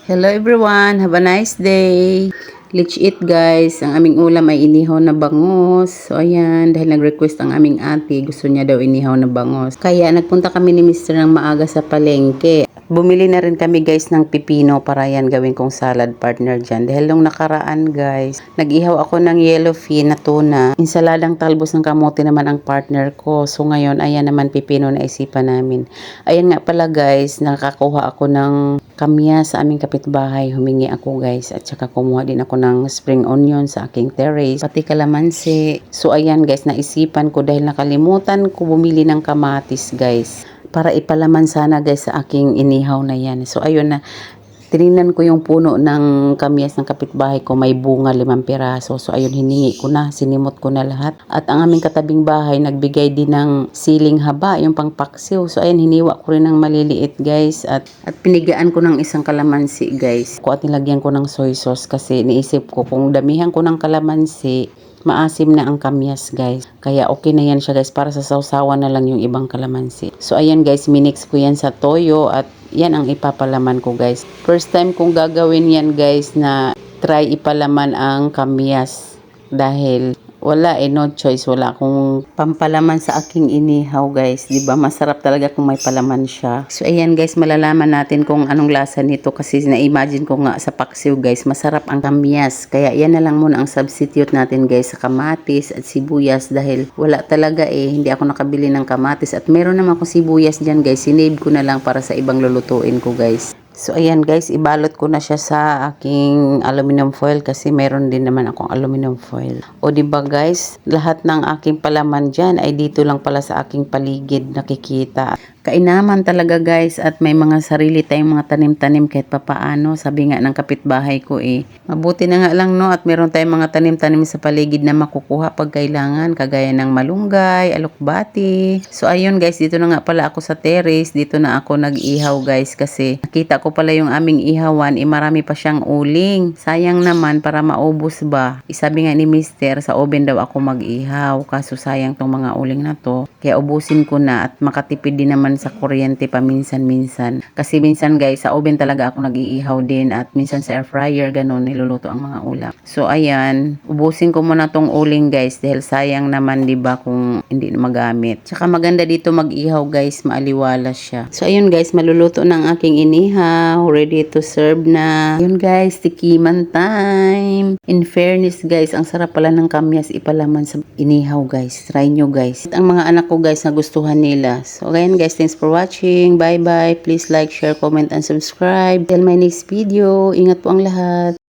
Hello everyone, have a nice day. Let's eat guys. Ang aming ulam ay inihaw na bangus. So ayan, dahil nag-request ang aming ate, gusto niya daw inihaw na bangus. Kaya nagpunta kami ni Mr. ng maaga sa palengke. Bumili na rin kami guys ng pipino para yan gawin kong salad partner dyan. Dahil nung nakaraan guys, nag-ihaw ako ng yellowfin na tuna. Insaladang talbos ng kamote naman ang partner ko. So ngayon, ayan naman pipino na isipan namin. Ayan nga pala guys, nakakuha ako ng kamyas sa aming kapitbahay. Humingi ako guys at saka kumuha din ako ng spring onion sa aking terrace. Pati kalamansi. So ayan guys, naisipan ko dahil nakalimutan ko bumili ng kamatis guys. Para ipalaman sana guys sa aking inihaw na yan. So ayun na, tinignan ko yung puno ng kamyas ng kapitbahay ko, may bunga 5 piraso. So ayun, hiningi ko na, sinimot ko na lahat. At ang aming katabing bahay, nagbigay din ng siling haba, yung pangpaksiw. So ayun, hiniwa ko rin ng maliliit guys. At pinigaan ko ng isang kalamansi guys. At nilagyan ko ng soy sauce kasi niisip ko kung damihan ko ng kalamansi, maasim na ang kamyas guys. Kaya okay na yan siya guys, para sa sausawan na lang yung ibang kalamansi. So ayan guys, minix ko yan sa toyo at yan ang ipapalaman ko guys. First time kong gagawin yan guys na try ipalaman ang kamyas. Dahil wala no choice, wala akong pampalaman sa aking inihaw guys, 'di ba? Masarap talaga kung may palaman siya. So ayan guys, malalaman natin kung anong lasa nito kasi na-imagine ko nga sa paksiw guys, masarap ang kamyas. Kaya yan na lang muna ang substitute natin guys sa kamatis at sibuyas dahil wala talaga hindi ako nakabili ng kamatis at meron naman akong sibuyas diyan guys. Sinave ko na lang para sa ibang lulutuin ko guys. So ayan guys, ibalot ko na siya sa aking aluminum foil kasi meron din naman akong aluminum foil. O diba guys, lahat ng aking palaman dyan ay dito lang pala sa aking paligid nakikita. Kainaman talaga guys at may mga sarili tayong mga tanim-tanim kahit papaano. Sabi nga ng kapitbahay ko mabuti na nga lang no at meron tayong mga tanim-tanim sa paligid na makukuha pag kailangan, kagaya ng malunggay, alokbati. So ayun guys, dito na nga pala ako sa terrace, dito na ako nag-ihaw guys kasi nakita ko pala yung aming ihawan, marami pa siyang uling. Sayang naman para maubos ba. Sabi nga ni Mister, sa oven daw ako mag-ihaw kaso sayang tong mga uling na to. Kaya ubusin ko na at makatipid din naman sa kuryente paminsan-minsan. Kasi minsan guys, sa oven talaga ako nag-iihaw din at minsan sa air fryer, ganun, niluluto ang mga ulam. So ayan, ubusin ko muna tong uling guys dahil sayang naman 'di ba kung hindi na magamit. Tsaka maganda dito mag-ihaw guys, maaliwalas siya. So ayun guys, maluluto ng aking inihaw, ready to serve na. Ayun guys, tikiman time. In fairness guys, ang sarap pala ng kamyas ipalaman sa inihaw guys. Try nyo guys. At ang mga anak ko guys nagustuhan nila. So ayan guys, thanks for watching. Bye bye. Please like, share, comment, and subscribe. Till my next video. Ingat po ang lahat.